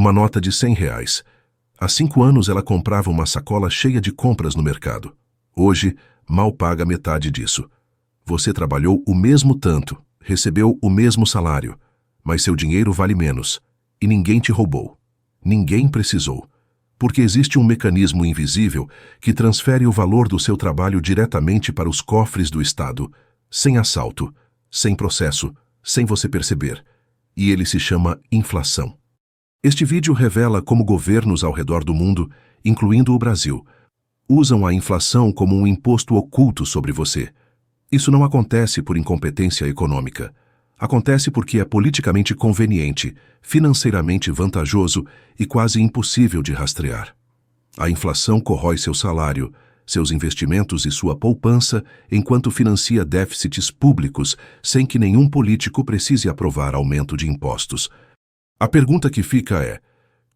Uma nota de R$ 100. Há 5 anos ela comprava uma sacola cheia de compras no mercado. Hoje, mal paga metade disso. Você trabalhou o mesmo tanto, recebeu o mesmo salário, mas seu dinheiro vale menos. E ninguém te roubou. Ninguém precisou. Porque existe um mecanismo invisível que transfere o valor do seu trabalho diretamente para os cofres do Estado, sem assalto, sem processo, sem você perceber. E ele se chama inflação. Este vídeo revela como governos ao redor do mundo, incluindo o Brasil, usam a inflação como um imposto oculto sobre você. Isso não acontece por incompetência econômica. Acontece porque é politicamente conveniente, financeiramente vantajoso e quase impossível de rastrear. A inflação corrói seu salário, seus investimentos e sua poupança enquanto financia déficits públicos sem que nenhum político precise aprovar aumento de impostos. A pergunta que fica é: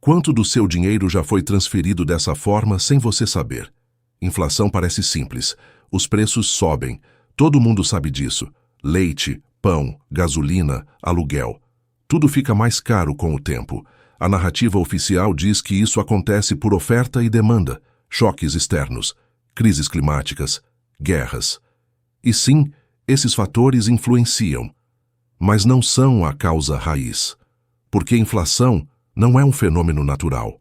quanto do seu dinheiro já foi transferido dessa forma sem você saber? Inflação parece simples. Os preços sobem. Todo mundo sabe disso. Leite, pão, gasolina, aluguel. Tudo fica mais caro com o tempo. A narrativa oficial diz que isso acontece por oferta e demanda, choques externos, crises climáticas, guerras. E sim, esses fatores influenciam, mas não são a causa raiz. Porque inflação não é um fenômeno natural.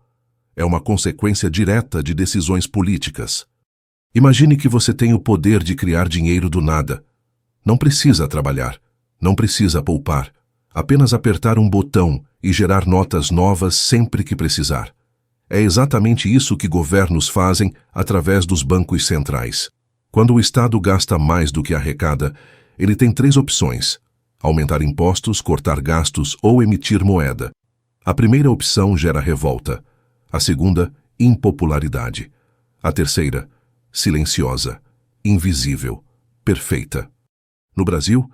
É uma consequência direta de decisões políticas. Imagine que você tem o poder de criar dinheiro do nada. Não precisa trabalhar. Não precisa poupar, apenas apertar um botão e gerar notas novas sempre que precisar. É exatamente isso que governos fazem através dos bancos centrais. Quando o Estado gasta mais do que arrecada, ele tem 3 opções: aumentar impostos, cortar gastos ou emitir moeda. A primeira opção gera revolta. A segunda, impopularidade. A terceira, silenciosa, invisível, perfeita. No Brasil,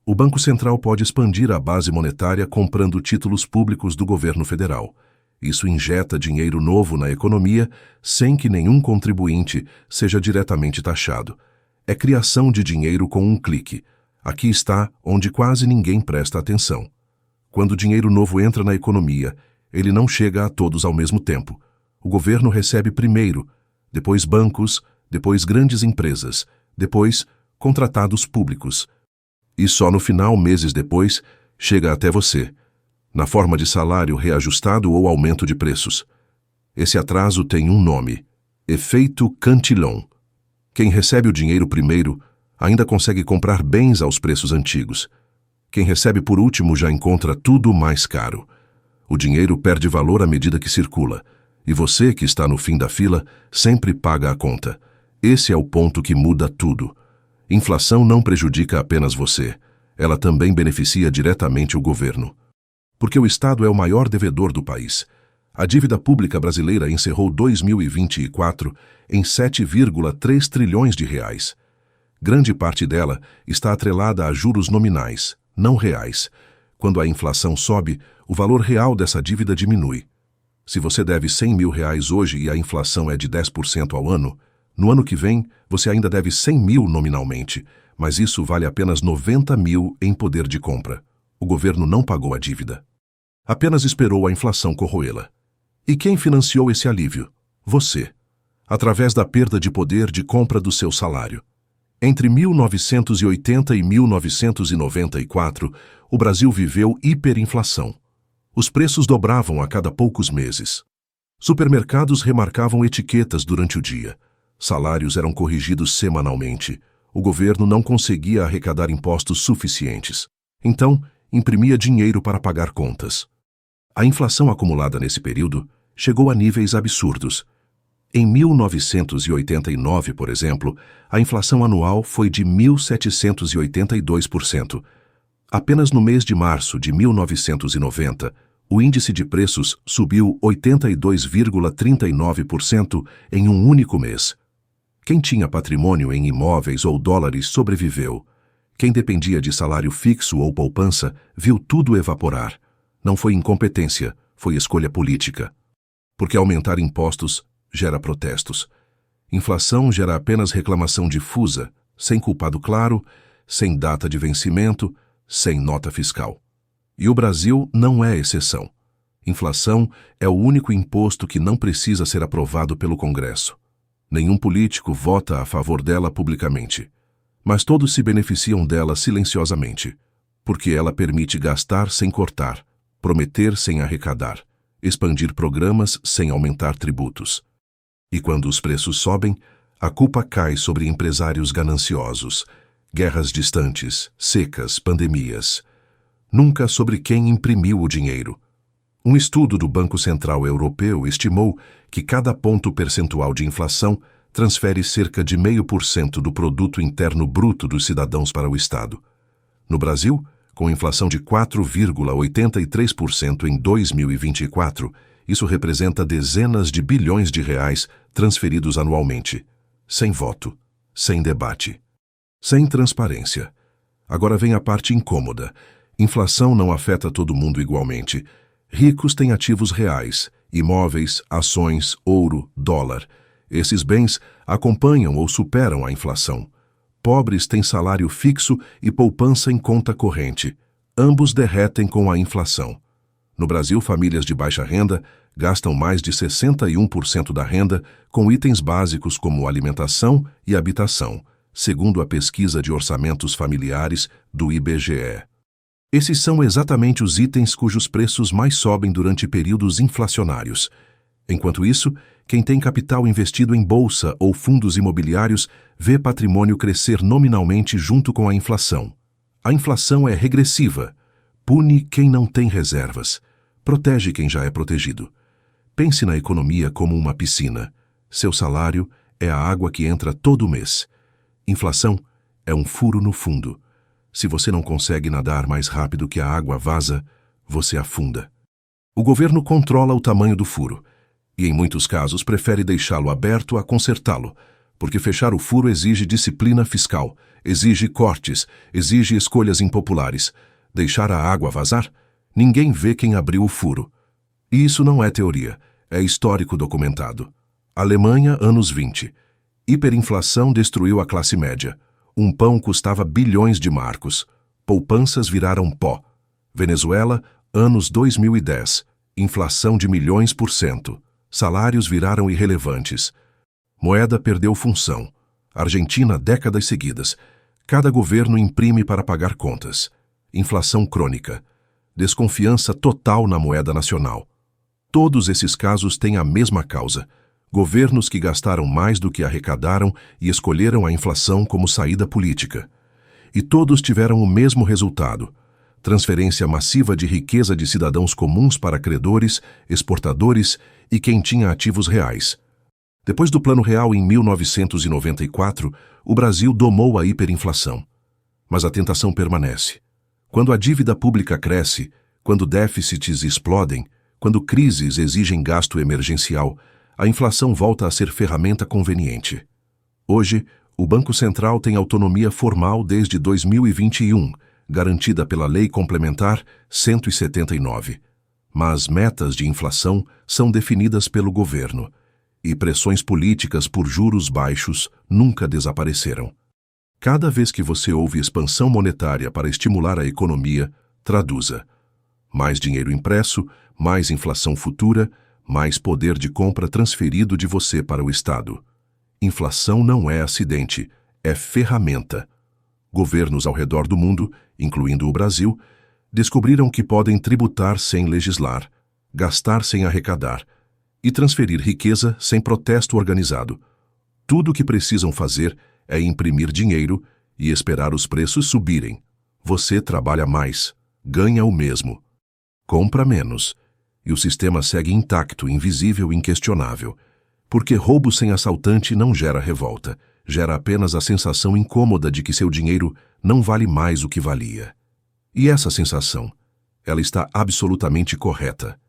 o Banco Central pode expandir a base monetária comprando títulos públicos do governo federal. Isso injeta dinheiro novo na economia sem que nenhum contribuinte seja diretamente taxado. É criação de dinheiro com um clique. Aqui está onde quase ninguém presta atenção. Quando o dinheiro novo entra na economia, ele não chega a todos ao mesmo tempo. O governo recebe primeiro, depois bancos, depois grandes empresas, depois contratados públicos. E só no final, meses depois, chega até você, na forma de salário reajustado ou aumento de preços. Esse atraso tem um nome: efeito Cantillon. Quem recebe o dinheiro primeiro ainda consegue comprar bens aos preços antigos. Quem recebe por último já encontra tudo mais caro. O dinheiro perde valor à medida que circula, e você, que está no fim da fila, sempre paga a conta. Esse é o ponto que muda tudo. Inflação não prejudica apenas você, ela também beneficia diretamente o governo. Porque o Estado é o maior devedor do país. A dívida pública brasileira encerrou 2024 em 7,3 trilhões de reais. Grande parte dela está atrelada a juros nominais, não reais. Quando a inflação sobe, o valor real dessa dívida diminui. Se você deve R$100 mil hoje e a inflação é de 10% ao ano, no ano que vem, você ainda deve 100 mil nominalmente, mas isso vale apenas 90 mil em poder de compra. O governo não pagou a dívida. Apenas esperou a inflação corroê-la. E quem financiou esse alívio? Você, através da perda de poder de compra do seu salário. Entre 1980 e 1994, o Brasil viveu hiperinflação. Os preços dobravam a cada poucos meses. Supermercados remarcavam etiquetas durante o dia. Salários eram corrigidos semanalmente. O governo não conseguia arrecadar impostos suficientes. Então, imprimia dinheiro para pagar contas. A inflação acumulada nesse período chegou a níveis absurdos. Em 1989, por exemplo, a inflação anual foi de 1.782%. Apenas no mês de março de 1990, o índice de preços subiu 82,39% em um único mês. Quem tinha patrimônio em imóveis ou dólares sobreviveu. Quem dependia de salário fixo ou poupança viu tudo evaporar. Não foi incompetência, foi escolha política. Porque aumentar impostos gera protestos. Inflação gera apenas reclamação difusa, sem culpado claro, sem data de vencimento, sem nota fiscal. E o Brasil não é exceção. Inflação é o único imposto que não precisa ser aprovado pelo Congresso. Nenhum político vota a favor dela publicamente. Mas todos se beneficiam dela silenciosamente, porque ela permite gastar sem cortar, prometer sem arrecadar, expandir programas sem aumentar tributos. E quando os preços sobem, a culpa cai sobre empresários gananciosos, guerras distantes, secas, pandemias. Nunca sobre quem imprimiu o dinheiro. Um estudo do Banco Central Europeu estimou que cada ponto percentual de inflação transfere cerca de 0,5% do produto interno bruto dos cidadãos para o Estado. No Brasil, com inflação de 4,83% em 2024, isso representa dezenas de bilhões de reais transferidos anualmente, sem voto, sem debate, sem transparência. Agora vem a parte incômoda. Inflação não afeta todo mundo igualmente. Ricos têm ativos reais, imóveis, ações, ouro, dólar. Esses bens acompanham ou superam a inflação. Pobres têm salário fixo e poupança em conta corrente. Ambos derretem com a inflação. No Brasil, famílias de baixa renda gastam mais de 61% da renda com itens básicos como alimentação e habitação, segundo a pesquisa de orçamentos familiares do IBGE. Esses são exatamente os itens cujos preços mais sobem durante períodos inflacionários. Enquanto isso, quem tem capital investido em bolsa ou fundos imobiliários vê patrimônio crescer nominalmente junto com a inflação. A inflação é regressiva. Pune quem não tem reservas. Protege quem já é protegido. Pense na economia como uma piscina. Seu salário é a água que entra todo mês. Inflação é um furo no fundo. Se você não consegue nadar mais rápido que a água vaza, você afunda. O governo controla o tamanho do furo e, em muitos casos, prefere deixá-lo aberto a consertá-lo, porque fechar o furo exige disciplina fiscal, exige cortes, exige escolhas impopulares. Deixar a água vazar? Ninguém vê quem abriu o furo. E isso não é teoria, é histórico documentado. Alemanha, anos 20. Hiperinflação destruiu a classe média. Um pão custava bilhões de marcos. Poupanças viraram pó. Venezuela, anos 2010. Inflação de milhões por cento. Salários viraram irrelevantes. Moeda perdeu função. Argentina, décadas seguidas. Cada governo imprime para pagar contas. Inflação crônica. Desconfiança total na moeda nacional. Todos esses casos têm a mesma causa. Governos que gastaram mais do que arrecadaram e escolheram a inflação como saída política. E todos tiveram o mesmo resultado: transferência massiva de riqueza de cidadãos comuns para credores, exportadores e quem tinha ativos reais. Depois do Plano Real em 1994, o Brasil domou a hiperinflação. Mas a tentação permanece. Quando a dívida pública cresce, quando déficits explodem, quando crises exigem gasto emergencial, a inflação volta a ser ferramenta conveniente. Hoje, o Banco Central tem autonomia formal desde 2021, garantida pela Lei Complementar 179. Mas metas de inflação são definidas pelo governo, e pressões políticas por juros baixos nunca desapareceram. Cada vez que você ouve expansão monetária para estimular a economia, traduza: mais dinheiro impresso, mais inflação futura, mais poder de compra transferido de você para o Estado. Inflação não é acidente, é ferramenta. Governos ao redor do mundo, incluindo o Brasil, descobriram que podem tributar sem legislar, gastar sem arrecadar e transferir riqueza sem protesto organizado. Tudo o que precisam fazer é imprimir dinheiro e esperar os preços subirem. Você trabalha mais, ganha o mesmo, compra menos, e o sistema segue intacto, invisível, inquestionável. Porque roubo sem assaltante não gera revolta, gera apenas a sensação incômoda de que seu dinheiro não vale mais o que valia. E essa sensação, ela está absolutamente correta.